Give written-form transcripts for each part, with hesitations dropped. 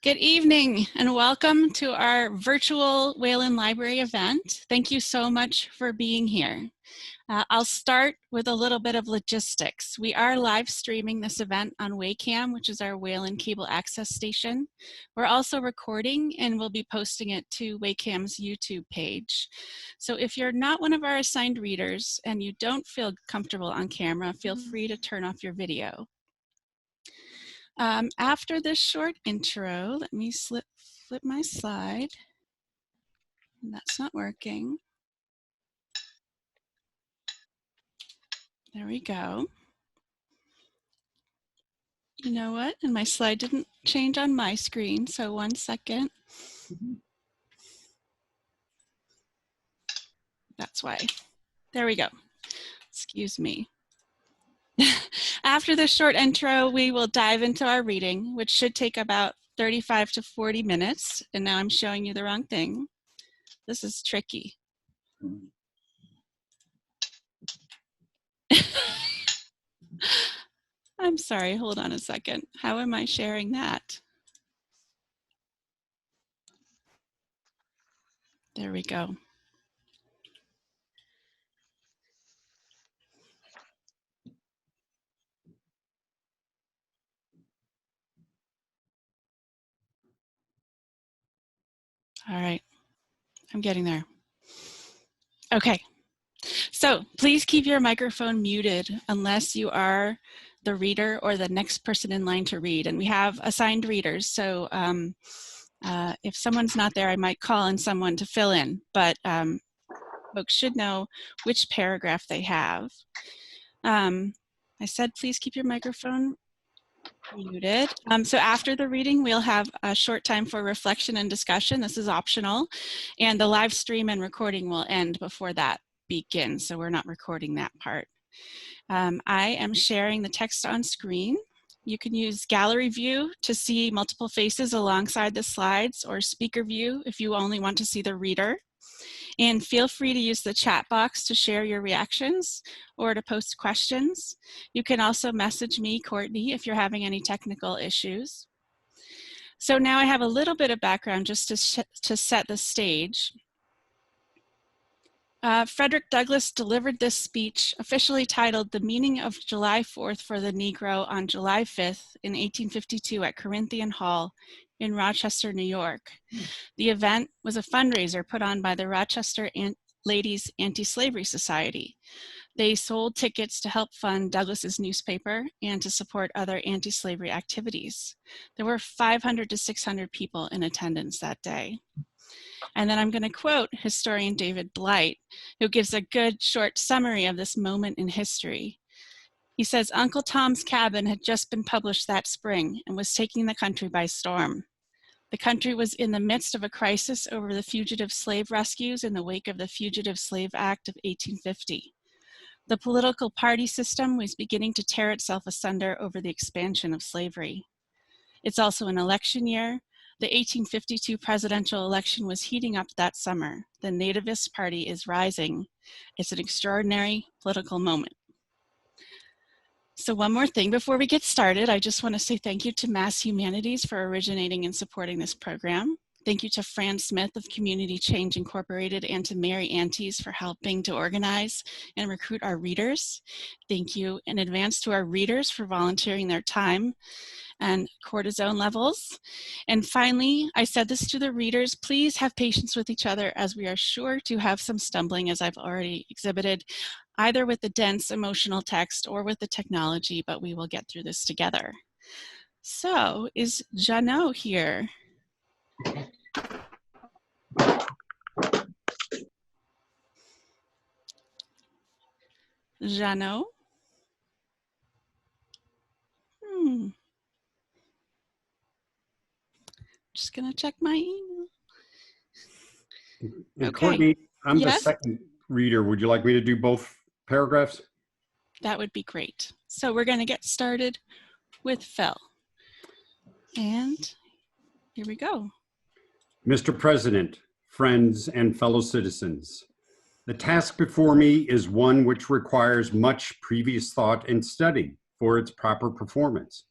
Good evening and welcome to our virtual Wayland Library event. Thank you so much for being here. I'll start with a little bit of logistics. We are live streaming this event on Waycam, which is our Wayland cable access station. We're also recording and we'll be posting it to Waycam's YouTube page. So if you're not one of our assigned readers and you don't feel comfortable on camera, feel free to turn off your video. After this short intro, let me flip my slide. That's not working. There we go. You know what? And my slide didn't change on my screen, so 1 second. That's why. There we go. Excuse me. After this short intro, we will dive into our reading, which should take about 35 to 40 minutes. And now I'm showing you the wrong thing. This is tricky. I'm sorry, hold on a second. How am I sharing that? There we go. All right, I'm getting there. Okay, so please keep your microphone muted unless you are the reader or the next person in line to read. And we have assigned readers, so if someone's not there, I might call on someone to fill in, but folks should know which paragraph they have. I said please keep your microphone muted. So after the reading, we'll have a short time for reflection and discussion. This is optional. And the live stream and recording will end before that begins, so we're not recording that part. I am sharing the text on screen. You can use gallery view to see multiple faces alongside the slides, or speaker view if you only want to see the reader. And feel free to use the chat box to share your reactions or to post questions. You can also message me, Courtney, if you're having any technical issues. So now I have a little bit of background just to set the stage. Frederick Douglass delivered this speech, officially titled "The Meaning of July 4th for the Negro," on July 5th in 1852 at Corinthian Hall in Rochester, New York. The event was a fundraiser put on by the Rochester Ladies Anti-Slavery Society. They sold tickets to help fund Douglass's newspaper and to support other anti-slavery activities. There were 500 to 600 people in attendance that day. And then I'm going to quote historian David Blight, who gives a good short summary of this moment in history. He says, "Uncle Tom's Cabin had just been published that spring and was taking the country by storm. The country was in the midst of a crisis over the fugitive slave rescues in the wake of the Fugitive Slave Act of 1850. The political party system was beginning to tear itself asunder over the expansion of slavery. It's also an election year. The 1852 presidential election was heating up that summer. The Nativist Party is rising. It's an extraordinary political moment." So one more thing before we get started, I just want to say thank you to Mass Humanities for originating and supporting this program. Thank you to Fran Smith of Community Change Incorporated and to Mary Antes for helping to organize and recruit our readers. Thank you in advance to our readers for volunteering their time and cortisone levels. And finally, I said this to the readers, please have patience with each other as we are sure to have some stumbling, as I've already exhibited, either with the dense emotional text or with the technology, but we will get through this together. So, is Jeannot here? Jeannot? Just gonna check my email. And Okay. Courtney, I'm Yes? the second reader. Would you like me to do both paragraphs? That would be great. So we're gonna get started with Phil. And here we go. Mr. President, friends, and fellow citizens, the task before me is one which requires much previous thought and study for its proper performance.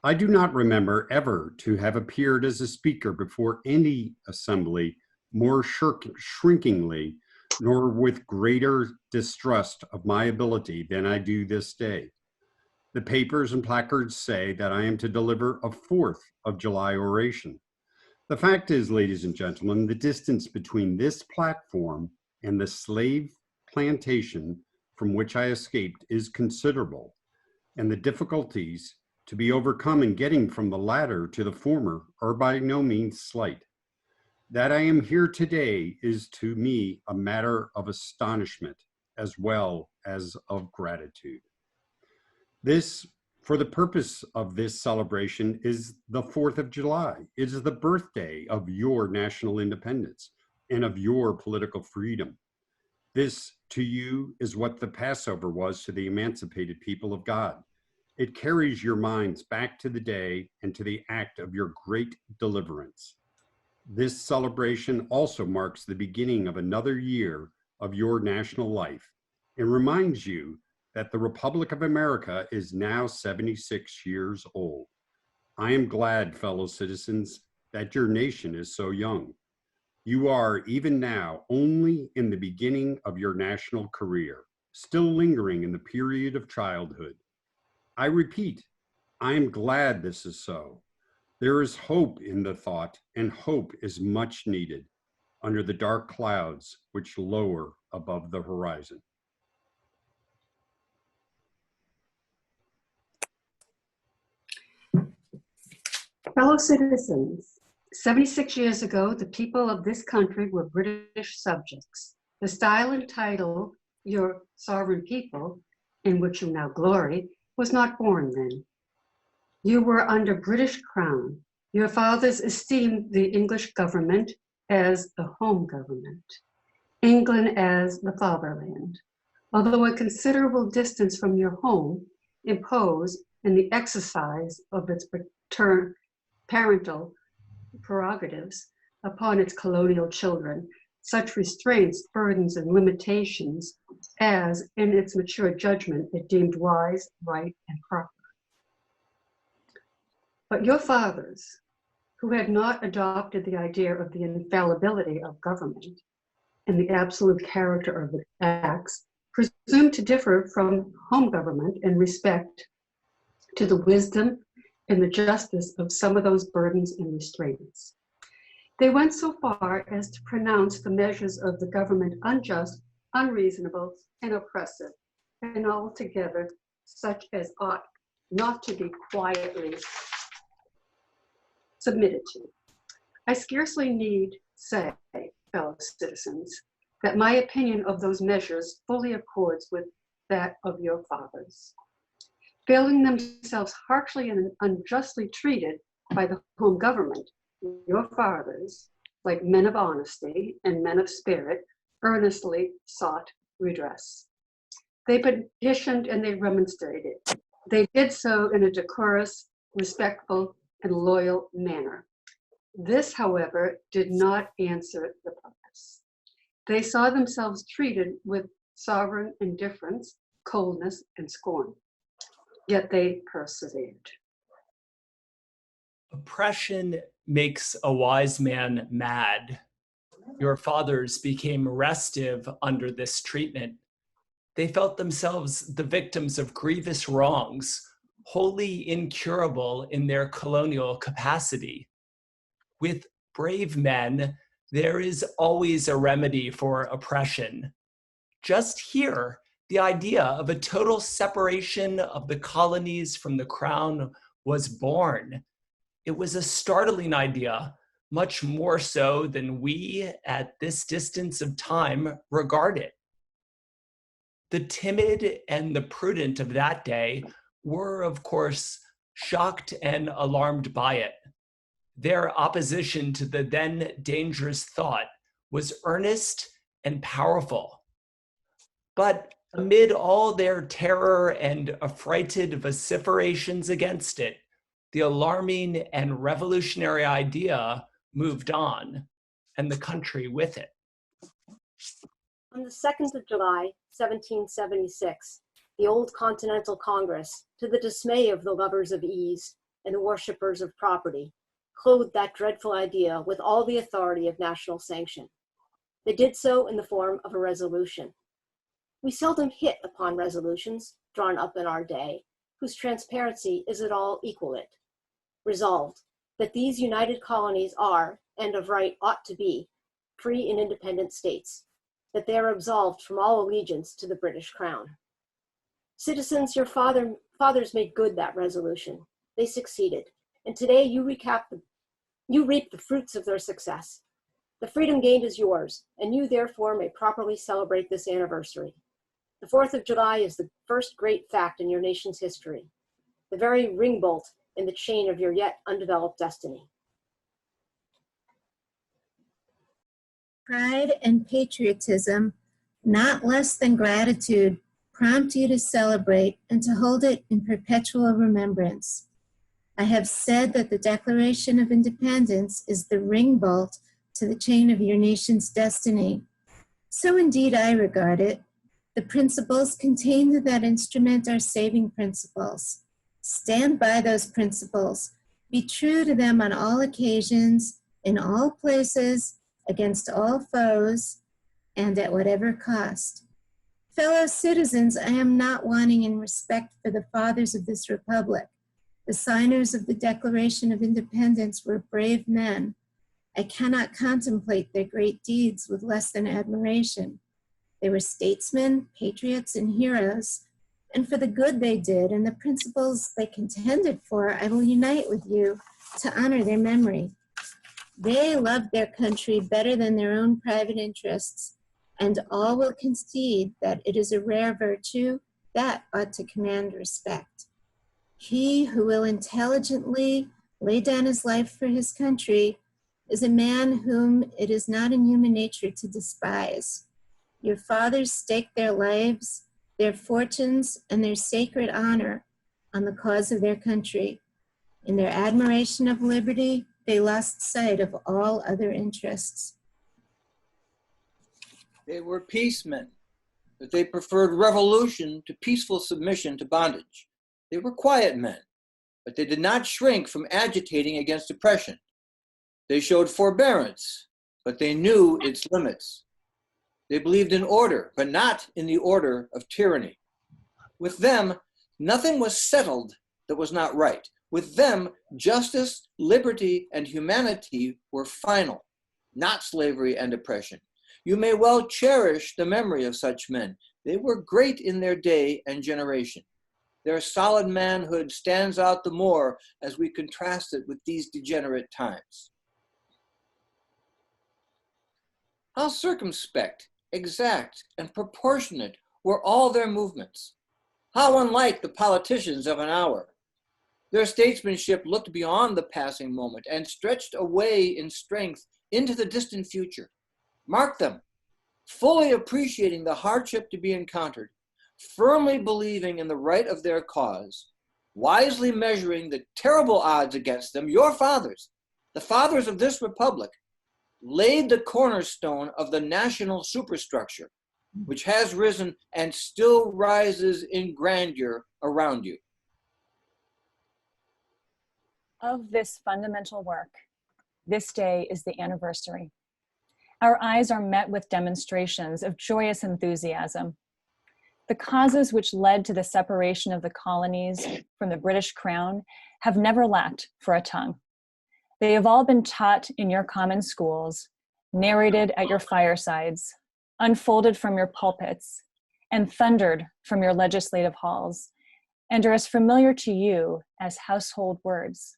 I do not remember ever to have appeared as a speaker before any assembly more shrinkingly, nor with greater distrust of my ability than I do this day. The papers and placards say that I am to deliver a 4th of July oration. The fact is, ladies and gentlemen, the distance between this platform and the slave plantation from which I escaped is considerable, and the difficulties to be overcome in getting from the latter to the former are by no means slight. That I am here today is to me a matter of astonishment as well as of gratitude. This, for the purpose of this celebration, is the 4th of July. It is the birthday of your national independence and of your political freedom. This, to you, is what the Passover was to the emancipated people of God. It carries your minds back to the day and to the act of your great deliverance. This celebration also marks the beginning of another year of your national life and reminds you that the Republic of America is now 76 years old. I am glad, fellow citizens, that your nation is so young. You are, even now, only in the beginning of your national career, still lingering in the period of childhood. I repeat, I am glad this is so. There is hope in the thought, and hope is much needed under the dark clouds which lower above the horizon. Fellow citizens, 76 years ago, the people of this country were British subjects. The style and title, Your Sovereign People, in which you now glory, was not born then. You were under British crown. Your fathers esteemed the English government as the home government, England as the fatherland. Although a considerable distance from your home imposed in the exercise of its parental prerogatives upon its colonial children, such restraints, burdens, and limitations as, in its mature judgment, it deemed wise, right, and proper. But your fathers, who had not adopted the idea of the infallibility of government and the absolute character of its acts, presumed to differ from home government in respect to the wisdom and the justice of some of those burdens and restraints. They went so far as to pronounce the measures of the government unjust, unreasonable, and oppressive, and altogether such as ought not to be quietly submitted to. I scarcely need say, fellow citizens, that my opinion of those measures fully accords with that of your fathers. Feeling themselves harshly and unjustly treated by the home government, your fathers, like men of honesty and men of spirit, earnestly sought redress. They petitioned and they remonstrated. They did so in a decorous, respectful, and loyal manner. This, however, did not answer the purpose. They saw themselves treated with sovereign indifference, coldness, and scorn. Yet they persevered. Oppression makes a wise man mad. Your fathers became restive under this treatment. They felt themselves the victims of grievous wrongs, wholly incurable in their colonial capacity. With brave men, there is always a remedy for oppression. Just here, the idea of a total separation of the colonies from the crown was born. It was a startling idea, much more so than we, at this distance of time, regard it. The timid and the prudent of that day were, of course, shocked and alarmed by it. Their opposition to the then dangerous thought was earnest and powerful. But amid all their terror and affrighted vociferations against it, the alarming and revolutionary idea moved on, and the country with it. On the 2nd of July, 1776, the Old Continental Congress, to the dismay of the lovers of ease, and the worshippers of property clothed that dreadful idea with all the authority of national sanction. They did so in the form of a resolution. We seldom hit upon resolutions drawn up in our day, whose transparency is at all equalate. Resolved, that these united colonies are, and of right ought to be, free and independent states, that they are absolved from all allegiance to the British Crown. Citizens, your fathers made good that resolution. They succeeded, and today you reap the fruits of their success. The freedom gained is yours, and you therefore may properly celebrate this anniversary. The 4th of July is the first great fact in your nation's history, the very ring bolt in the chain of your yet undeveloped destiny. Pride and patriotism, not less than gratitude, prompt you to celebrate and to hold it in perpetual remembrance. I have said that the Declaration of Independence is the ring bolt to the chain of your nation's destiny. So indeed I regard it. The principles contained in that instrument are saving principles. Stand by those principles. Be true to them on all occasions, in all places, against all foes, and at whatever cost. Fellow citizens, I am not wanting in respect for the fathers of this republic. The signers of the Declaration of Independence were brave men. I cannot contemplate their great deeds with less than admiration. They were statesmen, patriots, and heroes, and for the good they did and the principles they contended for, I will unite with you to honor their memory. They loved their country better than their own private interests, and all will concede that it is a rare virtue that ought to command respect. He who will intelligently lay down his life for his country is a man whom it is not in human nature to despise. Your fathers staked their lives, their fortunes, and their sacred honor on the cause of their country. In their admiration of liberty, they lost sight of all other interests. They were peacemen, but they preferred revolution to peaceful submission to bondage. They were quiet men, but they did not shrink from agitating against oppression. They showed forbearance, but they knew its limits. They believed in order, but not in the order of tyranny. With them, nothing was settled that was not right. With them, justice, liberty, and humanity were final, not slavery and oppression. You may well cherish the memory of such men. They were great in their day and generation. Their solid manhood stands out the more as we contrast it with these degenerate times. How circumspect, exact, and proportionate were all their movements. How unlike the politicians of an hour. Their statesmanship looked beyond the passing moment and stretched away in strength into the distant future. Mark them, fully appreciating the hardship to be encountered, firmly believing in the right of their cause, wisely measuring the terrible odds against them. Your fathers, the fathers of this republic, laid the cornerstone of the national superstructure, which has risen and still rises in grandeur around you. Of this fundamental work, this day is the anniversary. Our eyes are met with demonstrations of joyous enthusiasm. The causes which led to the separation of the colonies from the British Crown have never lacked for a tongue. They have all been taught in your common schools, narrated at your firesides, unfolded from your pulpits, and thundered from your legislative halls, and are as familiar to you as household words.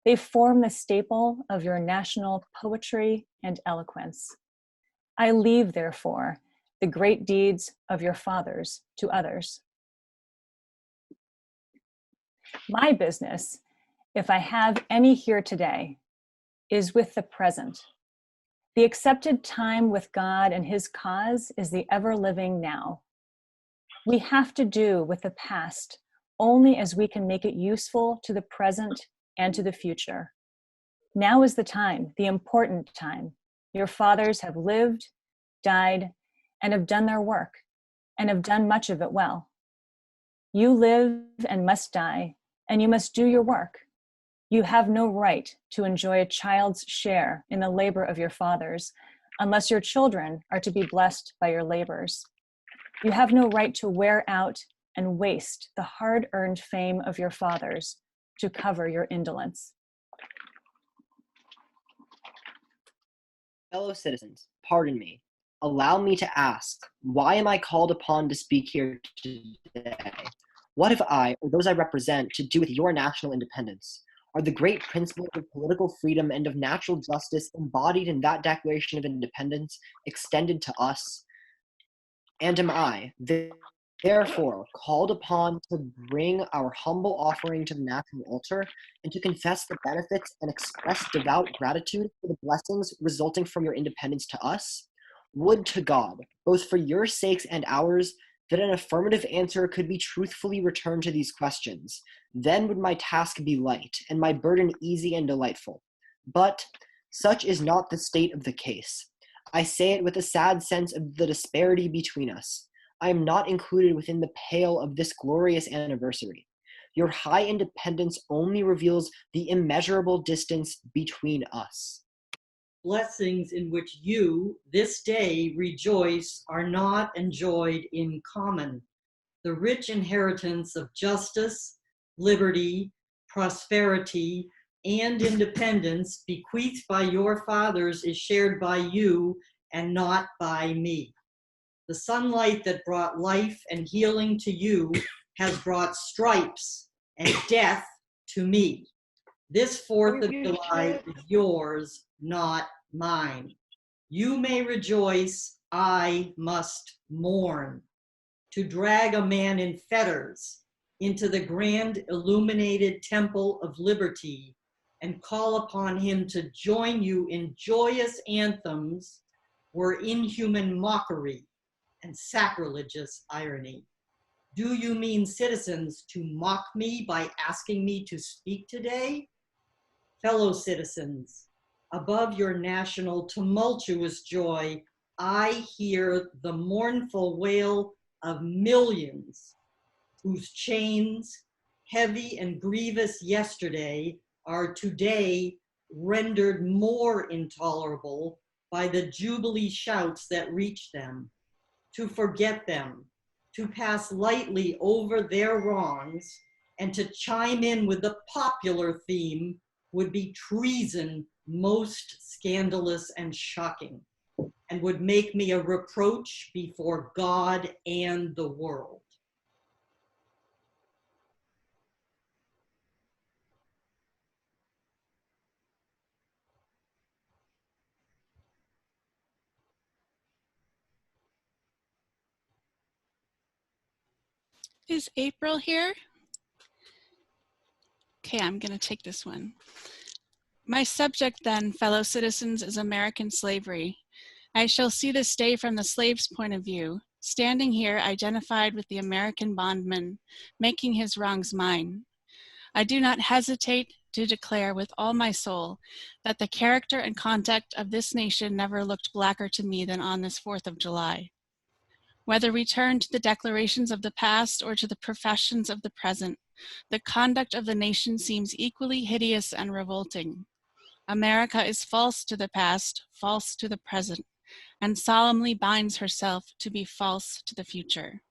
They form the staple of your national poetry and eloquence. I leave, therefore, the great deeds of your fathers to others. My business, if I have any here today, is with the present. The accepted time with God and his cause is the ever-living now. We have to do with the past only as we can make it useful to the present and to the future. Now is the time, the important time. Your fathers have lived, died, and have done their work, and have done much of it well. You live and must die, and you must do your work. You have no right to enjoy a child's share in the labor of your fathers, unless your children are to be blessed by your labors. You have no right to wear out and waste the hard-earned fame of your fathers to cover your indolence. Fellow citizens, pardon me. Allow me to ask, why am I called upon to speak here today? What have I, or those I represent, to do with your national independence? Are the great principles of political freedom and of natural justice embodied in that Declaration of Independence extended to us? And am I, therefore, called upon to bring our humble offering to the national altar and to confess the benefits and express devout gratitude for the blessings resulting from your independence to us? Would to God, both for your sakes and ours, that an affirmative answer could be truthfully returned to these questions. Then would my task be light, and my burden easy and delightful. But such is not the state of the case. I say it with a sad sense of the disparity between us. I am not included within the pale of this glorious anniversary. Your high independence only reveals the immeasurable distance between us. Blessings in which you, this day, rejoice are not enjoyed in common. The rich inheritance of justice, liberty, prosperity, and independence bequeathed by your fathers is shared by you and not by me. The sunlight that brought life and healing to you has brought stripes and death to me. This 4th of July is yours, not mine. You may rejoice, I must mourn. To drag a man in fetters into the grand illuminated temple of liberty and call upon him to join you in joyous anthems were inhuman mockery and sacrilegious irony. Do you mean, citizens, to mock me by asking me to speak today? Fellow citizens, above your national tumultuous joy, I hear the mournful wail of millions whose chains, heavy and grievous yesterday, are today rendered more intolerable by the jubilee shouts that reach them. To forget them, to pass lightly over their wrongs, and to chime in with the popular theme would be treason most scandalous and shocking, and would make me a reproach before God and the world. Is April here? Okay, I'm going to take this one. My subject then, fellow citizens, is American slavery. I shall see this day from the slave's point of view, standing here identified with the American bondman, making his wrongs mine. I do not hesitate to declare with all my soul that the character and conduct of this nation never looked blacker to me than on this 4th of July. Whether we turn to the declarations of the past or to the professions of the present, the conduct of the nation seems equally hideous and revolting. America is false to the past, false to the present, and solemnly binds herself to be false to the future.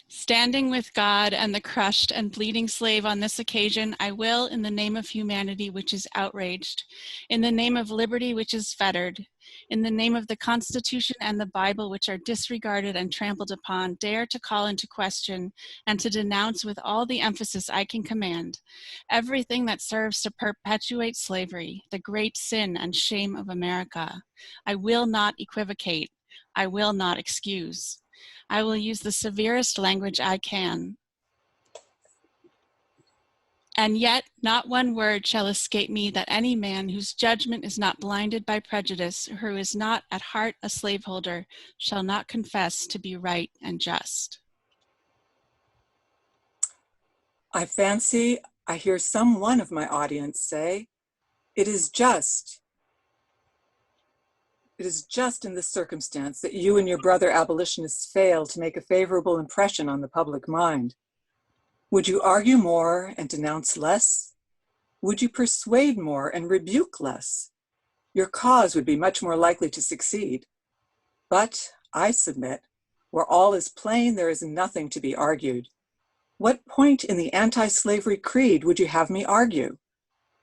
Standing with God and the crushed and bleeding slave on this occasion, I will, in the name of humanity which is outraged, in the name of liberty which is fettered, in the name of the Constitution and the Bible which are disregarded and trampled upon, dare to call into question and to denounce with all the emphasis I can command everything that serves to perpetuate slavery, the great sin and shame of America. I will not equivocate. I will not excuse. I will use the severest language I can. And yet not one word shall escape me that any man whose judgment is not blinded by prejudice, who is not at heart a slaveholder, shall not confess to be right and just. I fancy I hear some one of my audience say, "It is just." It is just in this circumstance that you and your brother abolitionists fail to make a favorable impression on the public mind. Would you argue more and denounce less? Would you persuade more and rebuke less? Your cause would be much more likely to succeed. But, I submit, where all is plain, there is nothing to be argued. What point in the anti-slavery creed would you have me argue?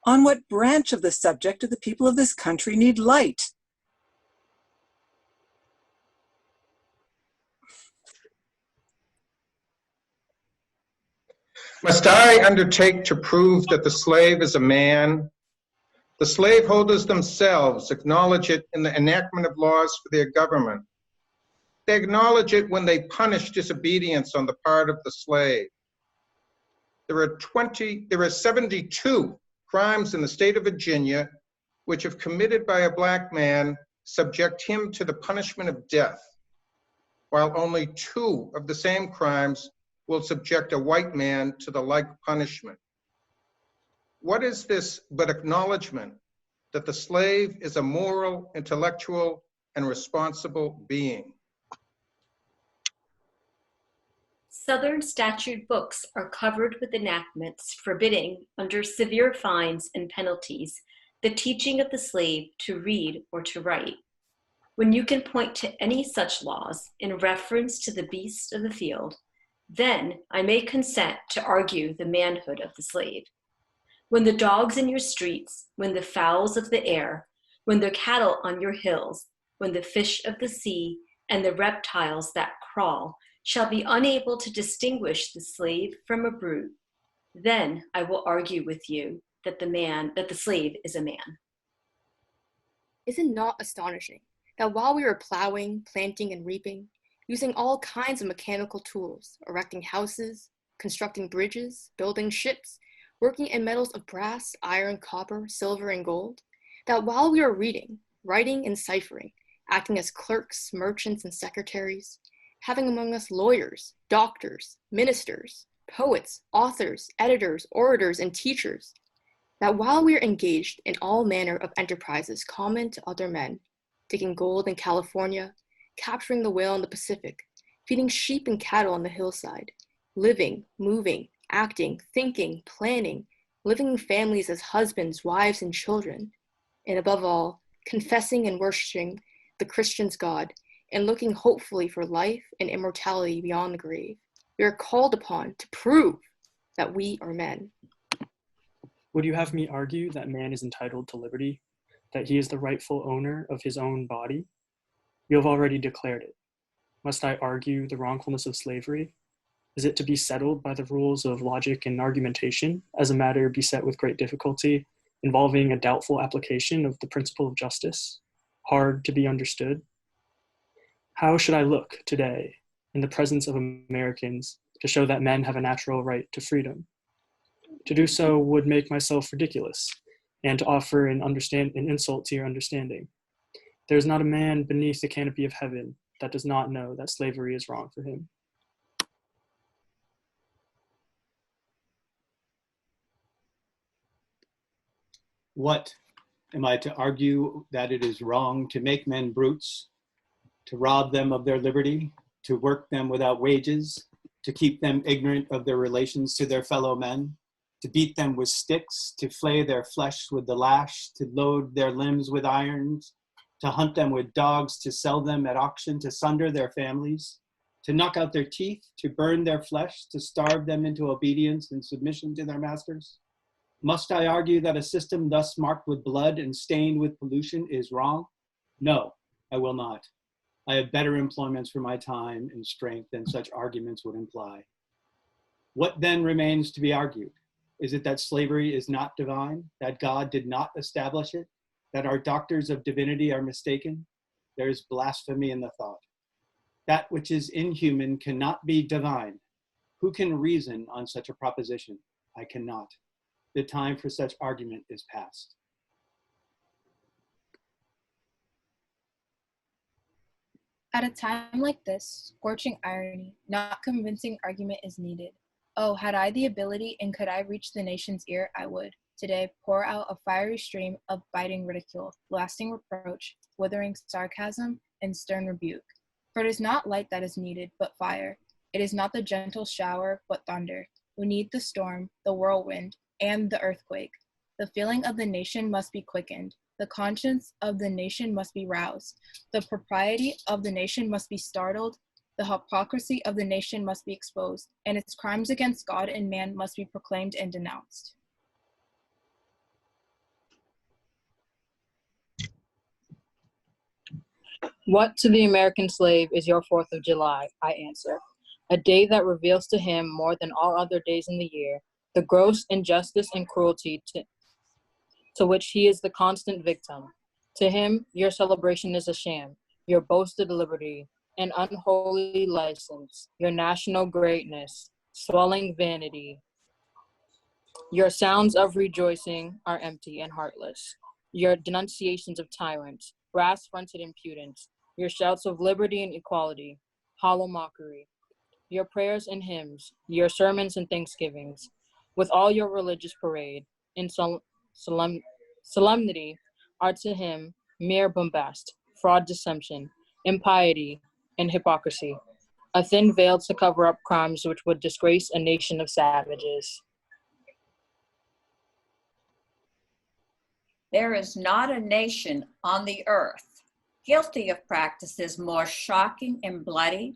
On what branch of the subject do the people of this country need light? Must I undertake to prove that the slave is a man? The slaveholders themselves acknowledge it in the enactment of laws for their government. They acknowledge it when they punish disobedience on the part of the slave. There are 72 crimes in the state of Virginia which, if committed by a black man, subject him to the punishment of death, while only 2 of the same crimes will subject a white man to the like punishment. What is this but acknowledgement that the slave is a moral, intellectual, and responsible being? Southern statute books are covered with enactments forbidding, under severe fines and penalties, the teaching of the slave to read or to write. When you can point to any such laws in reference to the beasts of the field, then I may consent to argue the manhood of the slave. When the dogs in your streets, when the fowls of the air, when the cattle on your hills, when the fish of the sea and the reptiles that crawl shall be unable to distinguish the slave from a brute, then I will argue with you that the slave is a man. Is it not astonishing that while we were plowing, planting, and reaping, using all kinds of mechanical tools, erecting houses, constructing bridges, building ships, working in metals of brass, iron, copper, silver, and gold, that while we were reading, writing, and ciphering, acting as clerks, merchants, and secretaries, having among us lawyers, doctors, ministers, poets, authors, editors, orators, and teachers, that while we are engaged in all manner of enterprises common to other men, digging gold in California, capturing the whale in the Pacific, feeding sheep and cattle on the hillside, living, moving, acting, thinking, planning, living in families as husbands, wives, and children, and above all, confessing and worshiping the Christian's God, and looking hopefully for life and immortality beyond the grave, we are called upon to prove that we are men. Would you have me argue that man is entitled to liberty, that he is the rightful owner of his own body? You have already declared it. Must I argue the wrongfulness of slavery? Is it to be settled by the rules of logic and argumentation as a matter beset with great difficulty, involving a doubtful application of the principle of justice, hard to be understood? How should I look today in the presence of Americans to show that men have a natural right to freedom? To do so would make myself ridiculous, and to offer an insult to your understanding. There is not a man beneath the canopy of heaven that does not know that slavery is wrong for him. What, am I to argue that it is wrong to make men brutes, to rob them of their liberty, to work them without wages, to keep them ignorant of their relations to their fellow men, to beat them with sticks, to flay their flesh with the lash, to load their limbs with irons, to hunt them with dogs, to sell them at auction, to sunder their families, to knock out their teeth, to burn their flesh, to starve them into obedience and submission to their masters? Must I argue that a system thus marked with blood and stained with pollution is wrong? No, I will not. I have better employments for my time and strength than such arguments would imply. What then remains to be argued? Is it that slavery is not divine, that God did not establish it, that our doctors of divinity are mistaken? There is blasphemy in the thought. That which is inhuman cannot be divine. Who can reason on such a proposition? I cannot. The time for such argument is past. At a time like this, scorching irony, not convincing argument is needed. Oh, had I the ability and could I reach the nation's ear, I would. today pour out a fiery stream of biting ridicule, lasting reproach, withering sarcasm, and stern rebuke. For it is not light that is needed, but fire. It is not the gentle shower, but thunder. We need the storm, the whirlwind, and the earthquake. The feeling of the nation must be quickened. The conscience of the nation must be roused. The propriety of the nation must be startled. The hypocrisy of the nation must be exposed, and its crimes against God and man must be proclaimed and denounced. What to the American slave is your 4th of July? I answer. A day that reveals to him more than all other days in the year the gross injustice and cruelty to which he is the constant victim. To him, your celebration is a sham, your boasted liberty, an unholy license, your national greatness, swelling vanity. Your sounds of rejoicing are empty and heartless. Your denunciations of tyrants, brass-fronted impudence, your shouts of liberty and equality, hollow mockery. Your prayers and hymns, your sermons and thanksgivings, with all your religious parade and solemnity are to him mere bombast, fraud, deception, impiety, and hypocrisy, a thin veil to cover up crimes which would disgrace a nation of savages. There is not a nation on the earth guilty of practices more shocking and bloody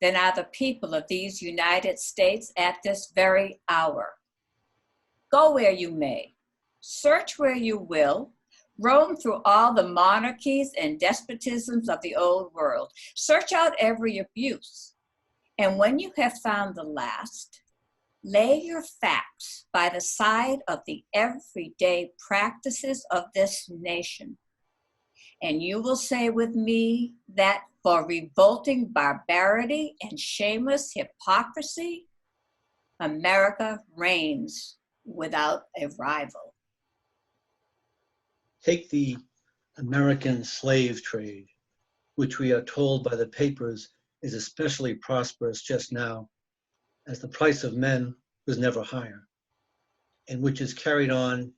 than are the people of these United States at this very hour. Go where you may, search where you will, roam through all the monarchies and despotisms of the old world. Search out every abuse. And when you have found the last, lay your facts by the side of the everyday practices of this nation. And you will say with me that for revolting barbarity and shameless hypocrisy, America reigns without a rival. Take the American slave trade, which we are told by the papers is especially prosperous just now, as the price of men was never higher, and which is carried on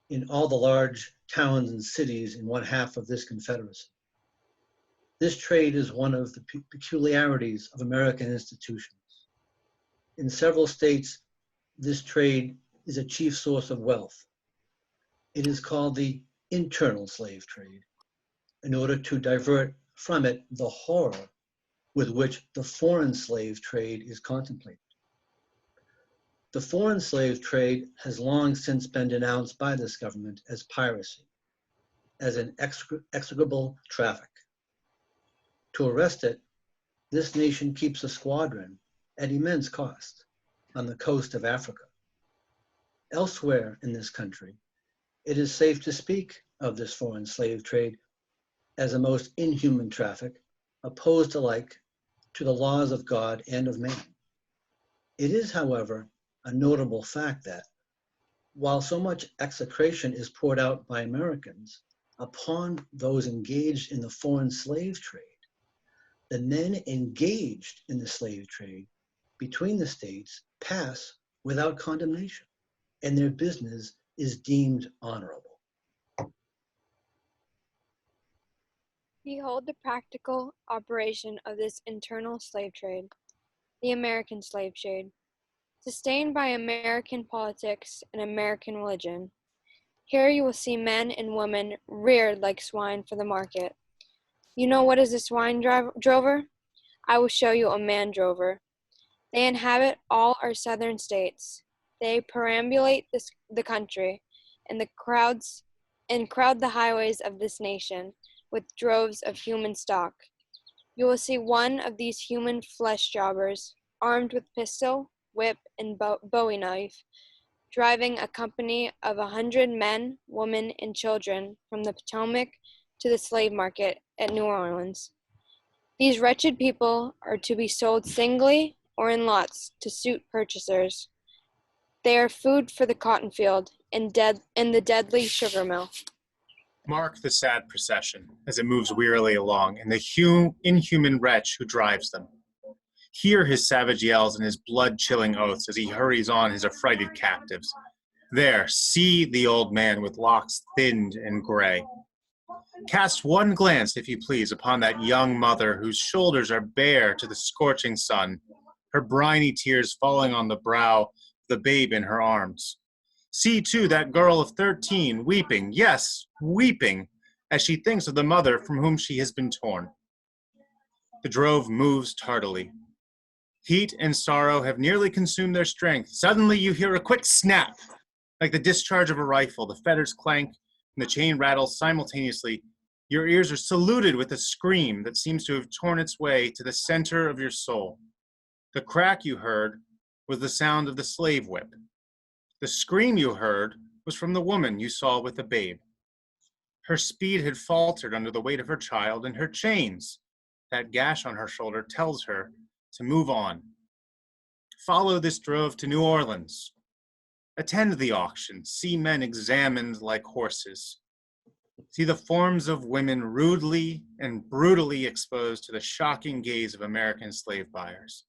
in all the large towns and cities in one half of this Confederacy. This trade is one of the peculiarities of American institutions. In several states, this trade is a chief source of wealth. It is called the internal slave trade, in order to divert from it the horror with which the foreign slave trade is contemplated. The foreign slave trade has long since been denounced by this government as piracy, as an execrable traffic. To arrest it, this nation keeps a squadron at immense cost on the coast of Africa. Elsewhere in this country, it is safe to speak of this foreign slave trade as a most inhuman traffic, opposed alike to the laws of God and of man. It is, however, a notable fact that while so much execration is poured out by Americans upon those engaged in the foreign slave trade, the men engaged in the slave trade between the states pass without condemnation, and their business is deemed honorable. Behold the practical operation of this internal slave trade, the American slave trade, sustained by American politics and American religion. Here you will see men and women reared like swine for the market. You know what is a swine drover? I will show you a man drover. They inhabit all our southern states. They perambulate the country and crowd the highways of this nation with droves of human stock. You will see one of these human flesh jobbers, armed with pistol, whip, and bowie knife, driving a company of 100 men, women, and children from the Potomac to the slave market at New Orleans. These wretched people are to be sold singly or in lots to suit purchasers. They are food for the cotton field and the deadly sugar mill. Mark the sad procession as it moves wearily along, and the inhuman wretch who drives them. Hear his savage yells and his blood-chilling oaths as he hurries on his affrighted captives. There, see the old man with locks thinned and gray. Cast one glance, if you please, upon that young mother whose shoulders are bare to the scorching sun, her briny tears falling on the brow of the babe in her arms. See, too, that girl of 13 weeping, yes, weeping, as she thinks of the mother from whom she has been torn. The drove moves tardily. Heat and sorrow have nearly consumed their strength. Suddenly you hear a quick snap, like the discharge of a rifle. The fetters clank and the chain rattles simultaneously. Your ears are saluted with a scream that seems to have torn its way to the center of your soul. The crack you heard was the sound of the slave whip. The scream you heard was from the woman you saw with the babe. Her speed had faltered under the weight of her child and her chains. That gash on her shoulder tells her to move on. Follow this drove to New Orleans. Attend the auction. See men examined like horses. See the forms of women rudely and brutally exposed to the shocking gaze of American slave buyers.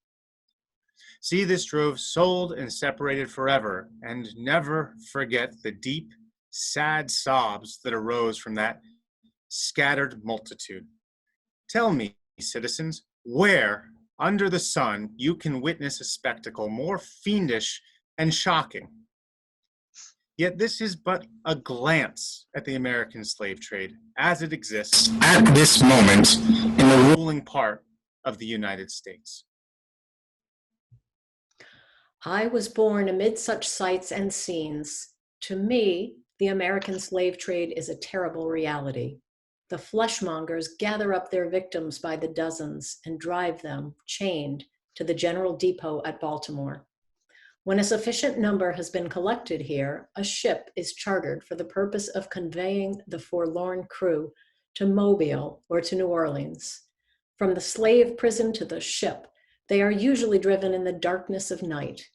See this drove sold and separated forever, and never forget the deep, sad sobs that arose from that scattered multitude. Tell me, citizens, where under the sun you can witness a spectacle more fiendish and shocking. Yet this is but a glance at the American slave trade as it exists at this moment in the ruling part of the United States. I was born amid such sights and scenes. To me, the American slave trade is a terrible reality. The fleshmongers gather up their victims by the dozens and drive them, chained, to the General Depot at Baltimore. When a sufficient number has been collected here, a ship is chartered for the purpose of conveying the forlorn crew to Mobile or to New Orleans. From the slave prison to the ship, they are usually driven in the darkness of night.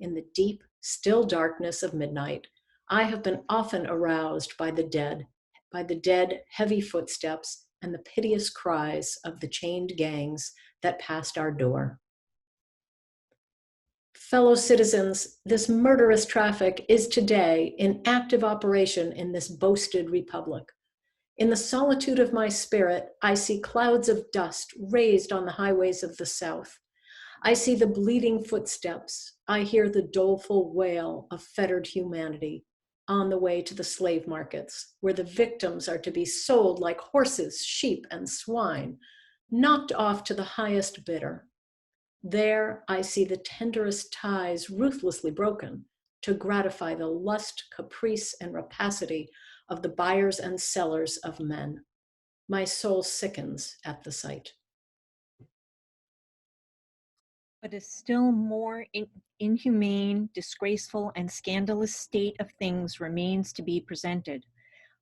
In the deep, still darkness of midnight, I have been often aroused by the dead heavy footsteps and the piteous cries of the chained gangs that passed our door. Fellow citizens, this murderous traffic is today in active operation in this boasted republic. In the solitude of my spirit, I see clouds of dust raised on the highways of the South. I see the bleeding footsteps. I hear the doleful wail of fettered humanity on the way to the slave markets, where the victims are to be sold like horses, sheep, and swine, knocked off to the highest bidder. There I see the tenderest ties ruthlessly broken to gratify the lust, caprice, and rapacity of the buyers and sellers of men. My soul sickens at the sight. But a still more inhumane, disgraceful, and scandalous state of things remains to be presented.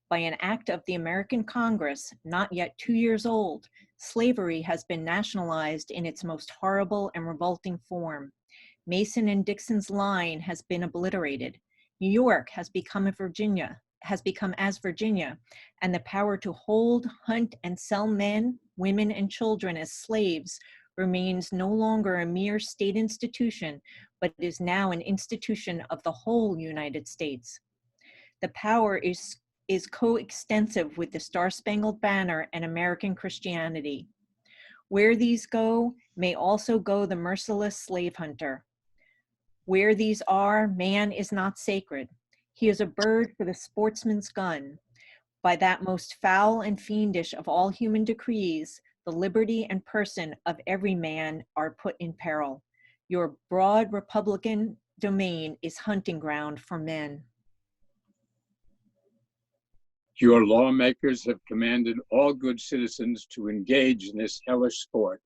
By an act of the American Congress, not yet 2 years old, slavery has been nationalized in its most horrible and revolting form. Mason and Dixon's line has been obliterated. New York has become as Virginia, and the power to hold, hunt, and sell men, women, and children as slaves remains no longer a mere state institution, but is now an institution of the whole United States. The power is coextensive with the Star-Spangled Banner and American Christianity. Where these go, may also go the merciless slave hunter. Where these are, man is not sacred. He is a bird for the sportsman's gun. By that most foul and fiendish of all human decrees, the liberty and person of every man are put in peril. Your broad Republican domain is hunting ground for men. Your lawmakers have commanded all good citizens to engage in this hellish sport.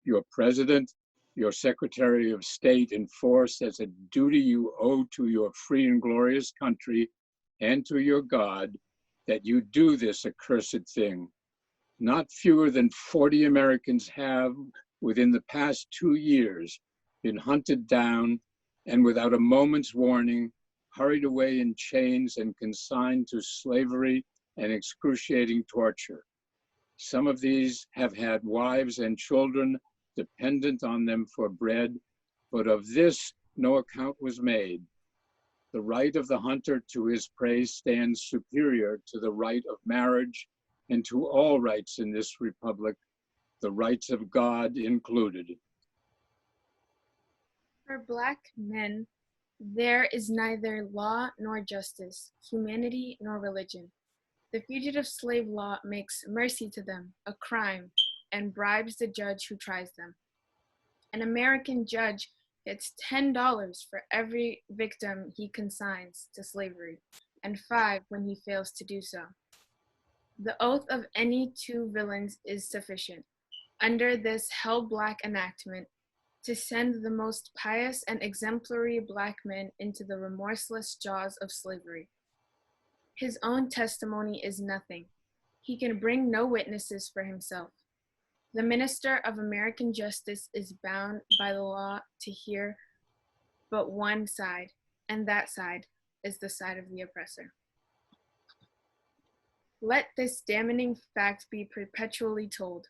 Your president, your secretary of state enforce as a duty you owe to your free and glorious country and to your God that you do this accursed thing. Not fewer than 40 Americans have, within the past 2 years, been hunted down and without a moment's warning, hurried away in chains and consigned to slavery and excruciating torture. Some of these have had wives and children dependent on them for bread, but of this no account was made. The right of the hunter to his prey stands superior to the right of marriage and to all rights in this republic, the rights of God included. For Black men, there is neither law nor justice, humanity nor religion. The fugitive slave law makes mercy to them a crime and bribes the judge who tries them. An American judge gets $10 for every victim he consigns to slavery, and 5 when he fails to do so. The oath of any 2 villains is sufficient, under this hell-black enactment, to send the most pious and exemplary Black men into the remorseless jaws of slavery. His own testimony is nothing. He can bring no witnesses for himself. The minister of American justice is bound by the law to hear but one side, and that side is the side of the oppressor. Let this damning fact be perpetually told.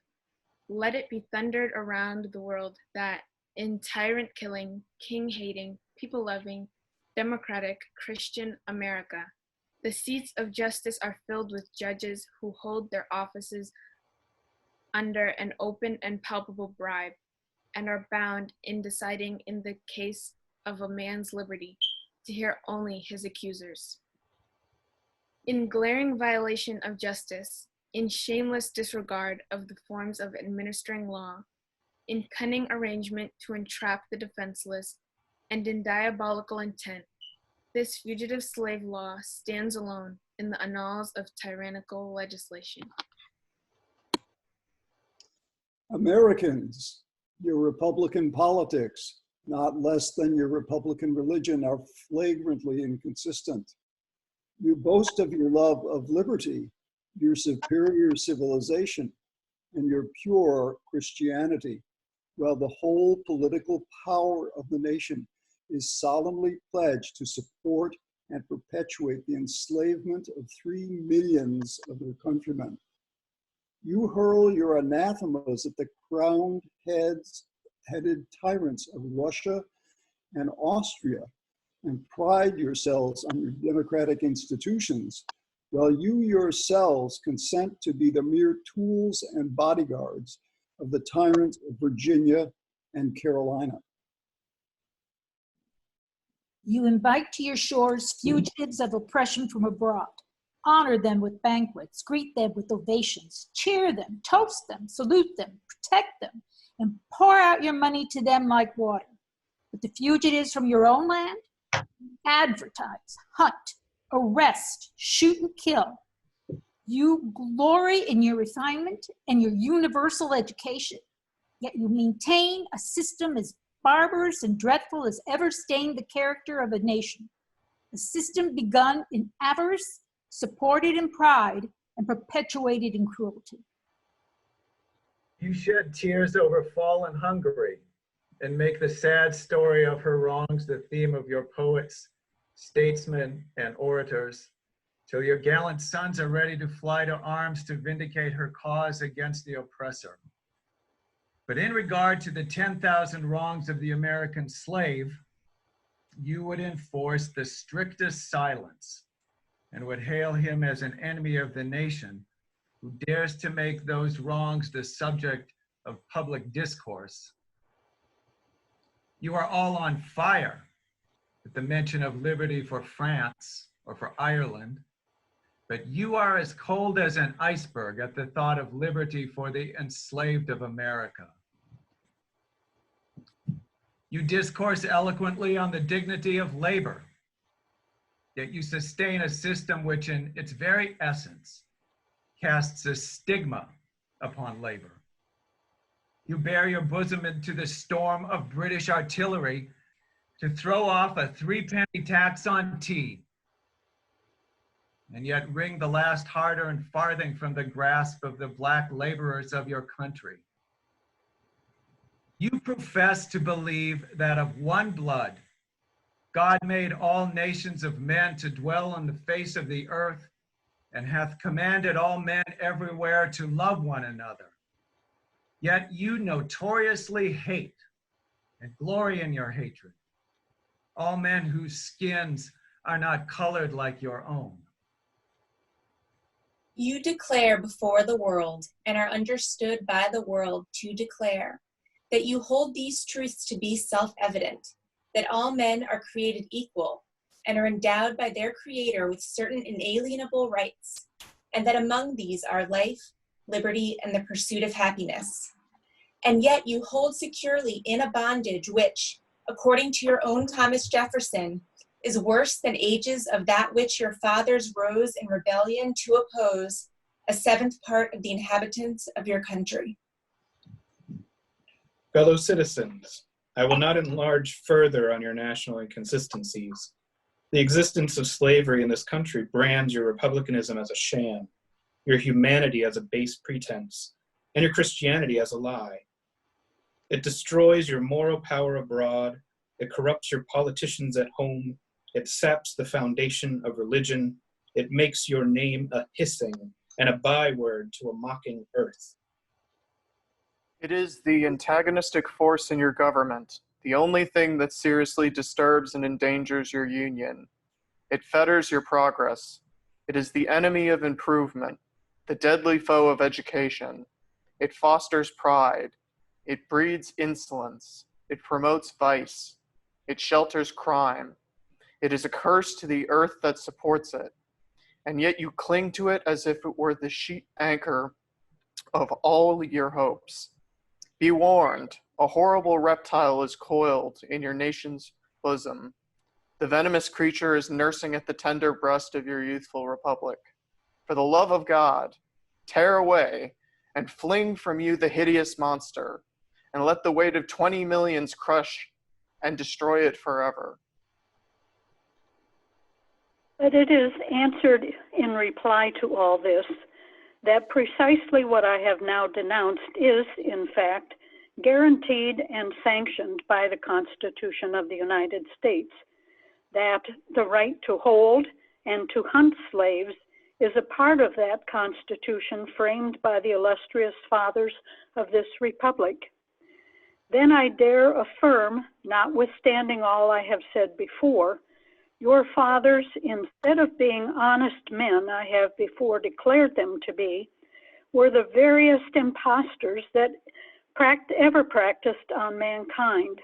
Let it be thundered around the world that in tyrant-killing, king-hating, people-loving, democratic, Christian America, the seats of justice are filled with judges who hold their offices under an open and palpable bribe, and are bound in deciding in the case of a man's liberty to hear only his accusers. In glaring violation of justice, in shameless disregard of the forms of administering law, in cunning arrangement to entrap the defenseless, and in diabolical intent, this fugitive slave law stands alone in the annals of tyrannical legislation. Americans, your Republican politics, not less than your Republican religion, are flagrantly inconsistent. You boast of your love of liberty, your superior civilization, and your pure Christianity, while the whole political power of the nation is solemnly pledged to support and perpetuate the enslavement of 3 millions of their countrymen. You hurl your anathemas at the crowned-headed tyrants of Russia and Austria and pride yourselves on your democratic institutions, while you yourselves consent to be the mere tools and bodyguards of the tyrants of Virginia and Carolina. You invite to your shores fugitives of oppression from abroad. Honor them with banquets, greet them with ovations, cheer them, toast them, salute them, protect them, and pour out your money to them like water. But the fugitives from your own land, advertise, hunt, arrest, shoot, and kill. You glory in your refinement and your universal education, yet you maintain a system as barbarous and dreadful as ever stained the character of a nation. A system begun in avarice, supported in pride, and perpetuated in cruelty. You shed tears over fallen Hungary and make the sad story of her wrongs the theme of your poets, statesmen, and orators, till your gallant sons are ready to fly to arms to vindicate her cause against the oppressor. But in regard to the 10,000 wrongs of the American slave, you would enforce the strictest silence and would hail him as an enemy of the nation who dares to make those wrongs the subject of public discourse. You are all on fire at the mention of liberty for France or for Ireland, but you are as cold as an iceberg at the thought of liberty for the enslaved of America. You discourse eloquently on the dignity of labor, yet you sustain a system which in its very essence casts a stigma upon labor. You bear your bosom into the storm of British artillery to throw off a 3-penny tax on tea, and yet wring the last hard-earned farthing from the grasp of the Black laborers of your country. You profess to believe that of one blood, God made all nations of men to dwell on the face of the earth, and hath commanded all men everywhere to love one another. Yet you notoriously hate and glory in your hatred all men whose skins are not colored like your own. You declare before the world and are understood by the world to declare that you hold these truths to be self-evident, that all men are created equal and are endowed by their Creator with certain inalienable rights, and that among these are life, liberty, and the pursuit of happiness. And yet you hold securely in a bondage which, according to your own Thomas Jefferson, is worse than ages of that which your fathers rose in rebellion to oppose, a seventh part of the inhabitants of your country. Fellow citizens, I will not enlarge further on your national inconsistencies. The existence of slavery in this country brands your republicanism as a sham, your humanity as a base pretense, and your Christianity as a lie. It destroys your moral power abroad, it corrupts your politicians at home, it saps the foundation of religion, it makes your name a hissing and a byword to a mocking earth. It is the antagonistic force in your government, the only thing that seriously disturbs and endangers your union. It fetters your progress. It is the enemy of improvement, the deadly foe of education. It fosters pride. It breeds insolence. It promotes vice. It shelters crime. It is a curse to the earth that supports it, and yet you cling to it as if it were the sheet anchor of all your hopes. Be warned, a horrible reptile is coiled in your nation's bosom. The venomous creature is nursing at the tender breast of your youthful republic. For the love of God, tear away and fling from you the hideous monster, and let the weight of 20 millions crush and destroy it forever. But it is answered in reply to all this that precisely what I have now denounced is, in fact, guaranteed and sanctioned by the Constitution of the United States, that the right to hold and to hunt slaves is a part of that Constitution framed by the illustrious fathers of this republic. Then I dare affirm, notwithstanding all I have said before, your fathers, instead of being honest men I have before declared them to be, were the veriest impostors that ever practiced on mankind.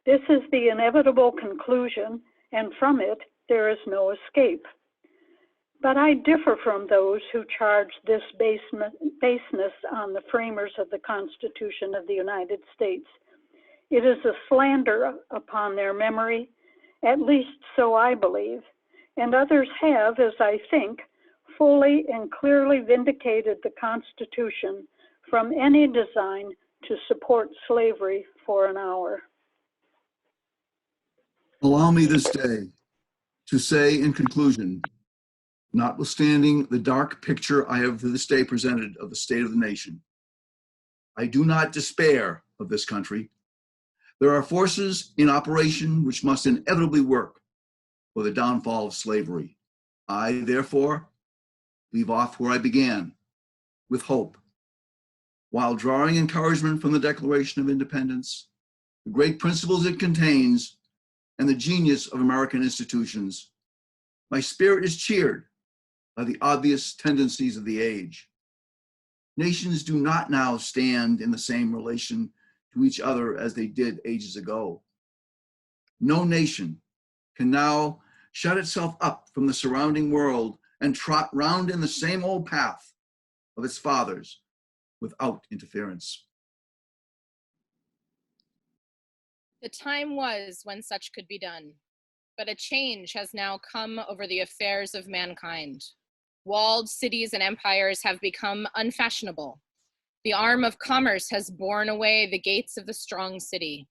This is the inevitable conclusion, and from it there is no escape. But I differ from those who charge this baseness on the framers of the Constitution of the United States. It is a slander upon their memory, at least so I believe, and others have, as I think, fully and clearly vindicated the Constitution from any design to support slavery for an hour. Allow me this day to say in conclusion, notwithstanding the dark picture I have to this day presented of the state of the nation, I do not despair of this country. There are forces in operation which must inevitably work for the downfall of slavery. I, therefore, leave off where I began, with hope, while drawing encouragement from the Declaration of Independence, the great principles it contains, and the genius of American institutions. My spirit is cheered by the obvious tendencies of the age. Nations do not now stand in the same relation to each other as they did ages ago. No nation can now shut itself up from the surrounding world and trot round in the same old path of its fathers without interference. The time was when such could be done, but a change has now come over the affairs of mankind. Walled cities and empires have become unfashionable. The arm of commerce has borne away the gates of the strong city.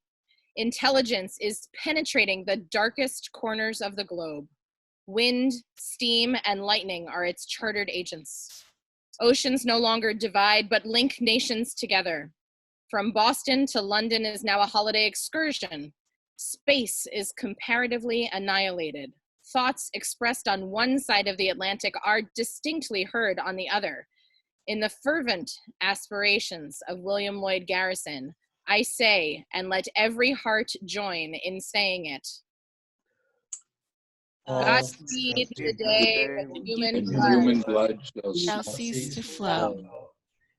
Intelligence is penetrating the darkest corners of the globe. Wind, steam, and lightning are its chartered agents. Oceans no longer divide, but link nations together. From Boston to London is now a holiday excursion. Space is comparatively annihilated. Thoughts expressed on one side of the Atlantic are distinctly heard on the other. In the fervent aspirations of William Lloyd Garrison, I say, and let every heart join in saying it, Godspeed the day that the human blood shall cease to flow.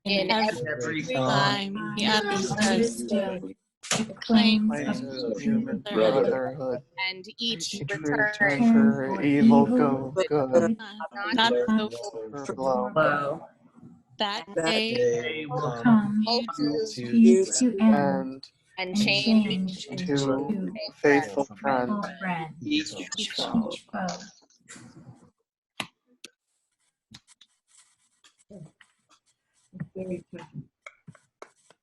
In every clime clime he understood the claims of human brotherhood. and each Return return for evil go good, not so for blow. that That day day will will come come to to end and change to faithful friend. each foe.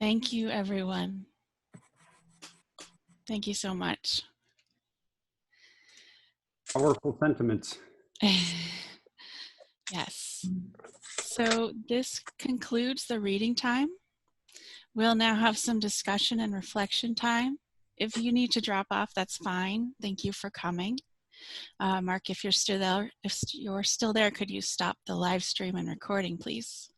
Thank you, everyone. Thank you so much. Powerful sentiments. Yes. So this concludes the reading time. We'll now have some discussion and reflection time. If you need to drop off, that's fine. Thank you for coming. Mark, if you're still there, could you stop the live stream and recording, please?